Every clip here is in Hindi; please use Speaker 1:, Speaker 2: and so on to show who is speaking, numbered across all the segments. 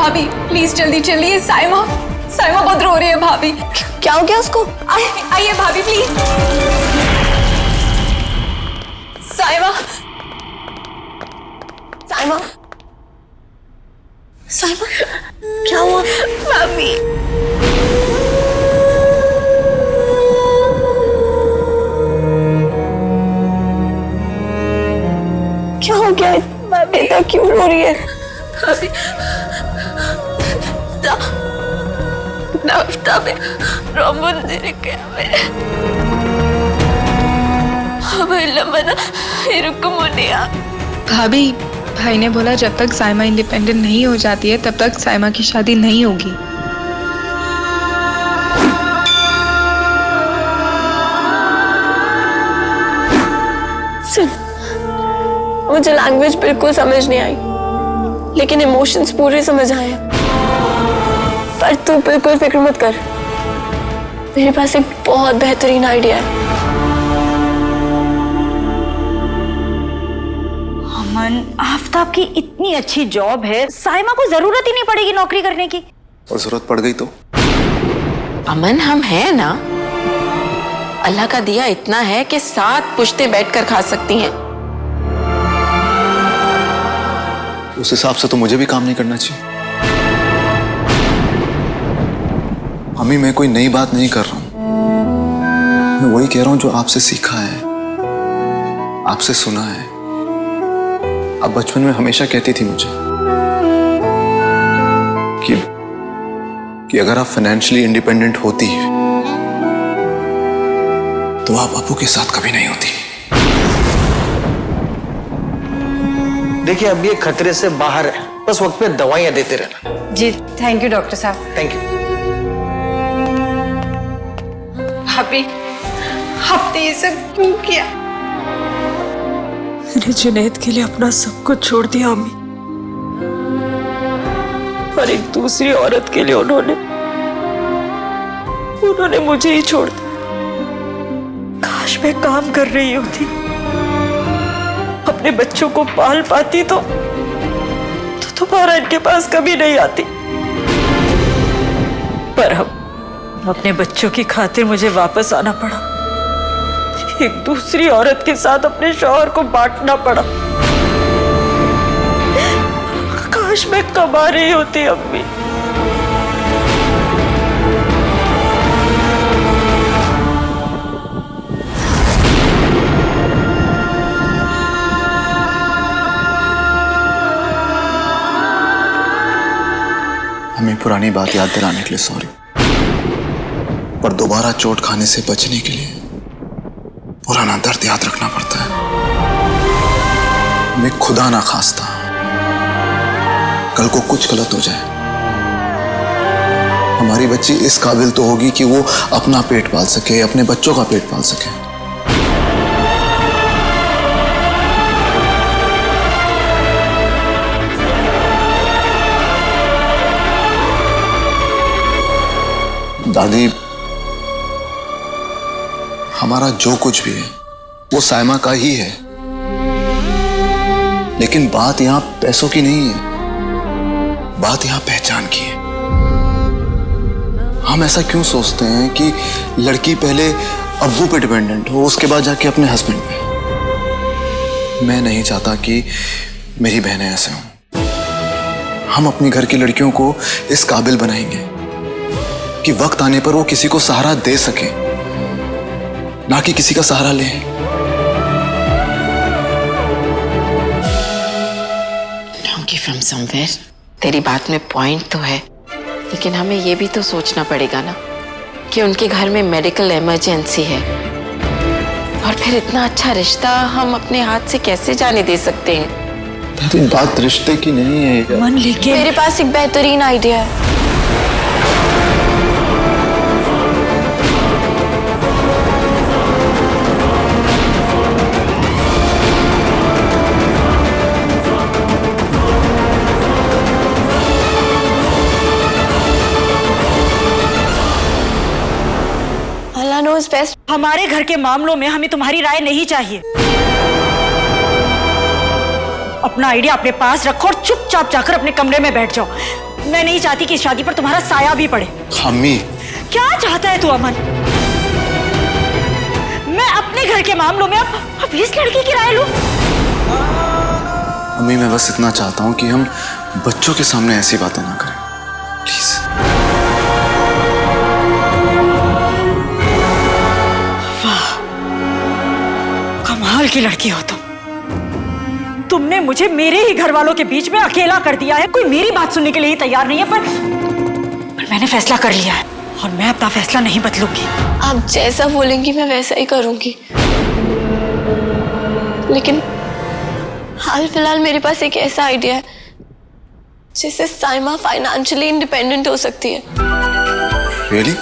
Speaker 1: भाभी प्लीज जल्दी चलिए, साइमा साइमा बहुत रो रही है भाभी।
Speaker 2: क्या हो गया उसको?
Speaker 1: आइए भाभी प्लीज। साइमा
Speaker 2: साइमा साइमा क्या हुआ?
Speaker 1: भाभी
Speaker 2: क्या हो गया? बेटा क्यों रो रही है?
Speaker 1: भाभी
Speaker 3: भाभी, भाई ने बोला जब तक साइमा इंडिपेंडेंट नहीं हो जाती है तब तक साइमा की शादी नहीं होगी।
Speaker 2: सुन, मुझे लैंग्वेज बिल्कुल समझ नहीं आई, लेकिन इमोशंस पूरे समझ आए। पर तू बिल्कुल फिक्र मत कर, मेरे पास एक बहुत बेहतरीन आइडिया है।
Speaker 4: अमन, आफ्ताब की इतनी अच्छी जॉब है, साइमा को जरूरत ही नहीं पड़ेगी नौकरी करने की।
Speaker 5: और जरूरत पड़ गई तो?
Speaker 6: अमन, हम हैं ना, अल्लाह का दिया इतना है कि 7 पुश्ते बैठकर खा सकती हैं।
Speaker 5: उस हिसाब से तो मुझे भी काम नहीं करना चाहिए। अम्मी, मैं कोई नई बात नहीं कर रहा हूं, मैं वही कह रहा हूं जो आपसे सीखा है, आपसे सुना है। आप बचपन में हमेशा कहती थी मुझे कि अगर आप फाइनेंशियली इंडिपेंडेंट होती तो आप अप्पू के साथ कभी नहीं होती।
Speaker 7: देखिए, अब ये खतरे से बाहर है, बस वक्त पे दवाइयां देते रहना।
Speaker 4: जी थैंक यू डॉक्टर साहब।
Speaker 7: Thank you.
Speaker 1: भाभी आपने ये सब क्यों किया?
Speaker 2: मैंने जुनैद के लिए अपना सब कुछ छोड़ दिया अम्मी, और एक दूसरी औरत के लिए उन्होंने मुझे ही छोड़ दिया। काश मैं काम कर रही होती, अपने बच्चों को पाल पाती तो तुम्हारा इनके पास कभी नहीं आती। पर अब अपने बच्चों की खातिर मुझे वापस आना पड़ा, एक दूसरी औरत के साथ अपने शौहर को बांटना पड़ा। काश मैं कमा रही होती अम्मी।
Speaker 5: हमें पुरानी बात याद दिलाने के लिए सॉरी, पर दोबारा चोट खाने से बचने के लिए पुराना दर्द याद रखना पड़ता है। मैं खुदा ना खास्ता कल को कुछ गलत हो जाए, हमारी बच्ची इस काबिल तो होगी कि वो अपना पेट पाल सके, अपने बच्चों का पेट पाल सके। दादी, हमारा जो कुछ भी है वो साइमा का ही है, लेकिन बात यहां पैसों की नहीं है, बात यहां पहचान की है। हम ऐसा क्यों सोचते हैं कि लड़की पहले अब्बू पे डिपेंडेंट हो, उसके बाद जाके अपने हस्बैंड पे। मैं नहीं चाहता कि मेरी बहनें ऐसे हों। हम अपनी घर की लड़कियों को इस काबिल बनाएंगे कि वक्त आने पर वो किसी को सहारा दे सके, ना कि किसी का सहारा ले।
Speaker 6: डोंकी फ्रॉम समवेयर, तेरी बात में पॉइंट तो है, लेकिन हमें ये भी तो सोचना पड़ेगा ना कि उनके घर में मेडिकल इमरजेंसी है, और फिर इतना अच्छा रिश्ता हम अपने हाथ से कैसे जाने दे सकते हैं?
Speaker 5: दादी, बात रिश्ते की नहीं है
Speaker 2: मन, लेकिन मेरे पास एक बेहतरीन आइडिया है। बेस्ट।
Speaker 4: हमारे घर के मामलों में हमें तुम्हारी राय नहीं चाहिए। अपना आइडिया अपने पास रखो और चुपचाप जाकर अपने कमरे में बैठ जाओ। मैं नहीं चाहती कि इस शादी पर तुम्हारा साया भी पड़े।
Speaker 5: अम्मी,
Speaker 4: क्या चाहता है तू अमन? मैं अपने घर के मामलों में अब इस लड़की की राय लूं?
Speaker 5: अम्मी मैं बस इतना चाहता हूँ कि हम बच्चों के सामने ऐसी बातें ना करें, प्लीज।
Speaker 4: कमाल की लड़की हो तुम। तुमने मुझे मेरे ही घर वालों के बीच में अकेला कर दिया है। कोई मेरी बात सुनने के लिए ही तैयार नहीं है, पर मैंने फैसला कर लिया है और मैं अपना फैसला नहीं बदलूंगी।
Speaker 2: आप जैसा बोलेंगी मैं वैसा ही करूंगी, लेकिन हाल फिलहाल मेरे पास एक ऐसा आइडिया है जिससे साइमा फाइनेंशियली इंडिपेंडेंट हो सकती है।
Speaker 5: Really?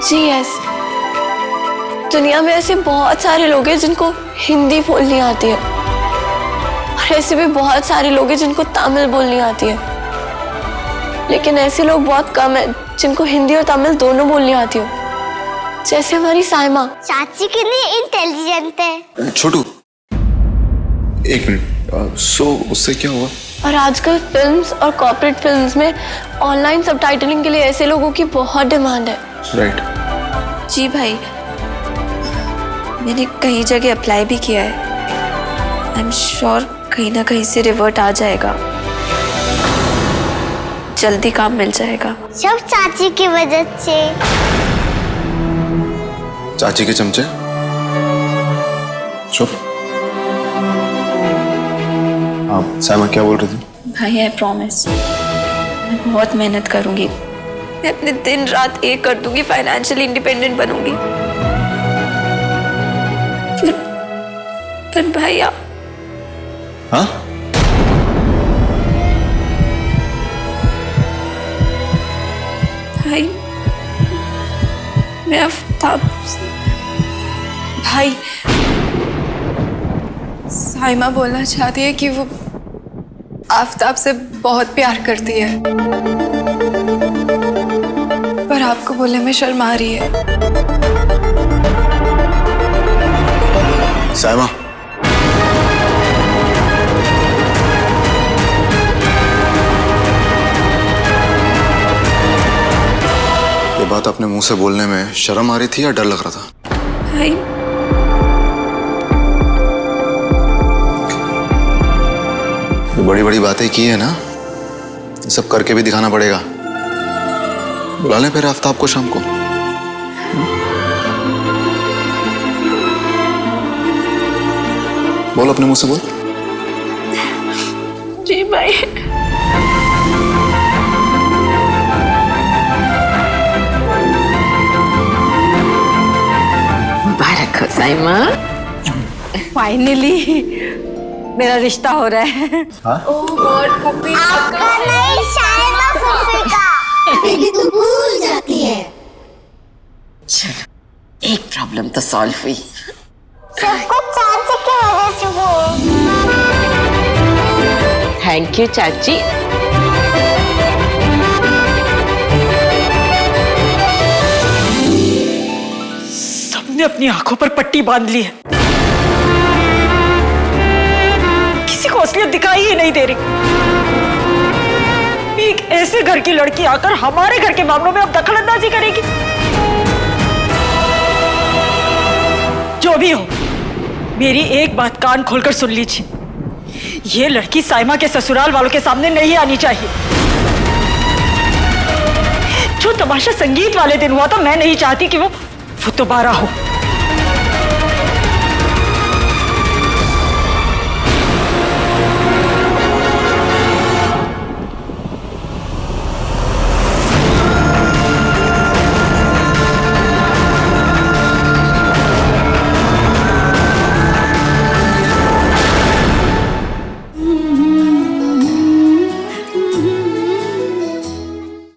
Speaker 2: जी यस। दुनिया में ऐसे बहुत सारे लोग हैं जिनको हिंदी बोलनी आती है, और ऐसे भी बहुत सारे लोग हैं जिनको तमिल बोलनी आती है, लेकिन ऐसे लोग बहुत कम हैं जिनको हिंदी और तमिल दोनों बोलनी आती हो, जैसे हमारी साइमा।
Speaker 8: चाची कितनी इंटेलिजेंट है।
Speaker 5: छोटू, एक मिनट। सो उससे क्या हुआ?
Speaker 2: और आजकल फिल्म्स और कॉर्पोरेट फिल्म्स में ऑनलाइन सबटाइटलिंग के लिए ऐसे लोगों की बहुत डिमांड है।
Speaker 5: राइट।
Speaker 9: जी भाई, मैंने कई जगह अप्लाई भी किया है। आई एम श्योर कहीं ना कहीं से रिवर्ट आ जाएगा, जल्दी काम मिल जाएगा।
Speaker 8: सब चाची की वजह से।
Speaker 5: चाची के चमचे। चुप। आप साइमा क्या बोल रही थी?
Speaker 9: भाई आई प्रॉमिस, मैं बहुत मेहनत करूंगी। मैं अपने दिन रात एक कर दूंगी, फाइनेंशियली इंडिपेंडेंट बनूंगी। पर भाई आप।
Speaker 5: हाँ?
Speaker 9: भाई मैं आफ्ताब। भाई साइमा बोलना चाहती है कि वो आफ्ताब से बहुत प्यार करती है, पर आपको बोलने में शर्म आ रही है।
Speaker 5: साइमा, ये बात अपने मुंह से बोलने में शर्म आ रही थी या डर लग रहा था?
Speaker 9: भाई
Speaker 5: बड़ी बड़ी बातें की है ना, ये सब करके भी दिखाना पड़ेगा। बुला लें फिर आफ्ताब को शाम को। बोल, अपने मुंह से बोल।
Speaker 2: जी भाई।
Speaker 6: मुबारक हो साइमा।
Speaker 4: फाइनली मेरा रिश्ता हो रहा है।
Speaker 8: आपका नहीं, साइमा फूफी का। बेबी तू भूल जाती है।
Speaker 6: चलो, एक प्रॉब्लम तो सॉल्व हुई।
Speaker 8: सबको चाची की वजह से हुआ।
Speaker 6: थैंक यू चाची।
Speaker 4: सबने अपनी आंखों पर पट्टी बांध ली है, किसी को असलियत दिखाई ही नहीं दे रही। एक ऐसे घर की लड़की आकर हमारे घर के मामलों में अब दखलंदाजी करेगी। जो भी हो, मेरी एक बात कान खोलकर सुन लीजिए, ये लड़की साइमा के ससुराल वालों के सामने नहीं आनी चाहिए। जो तमाशा संगीत वाले दिन हुआ था, मैं नहीं चाहती कि वो दोबारा हो।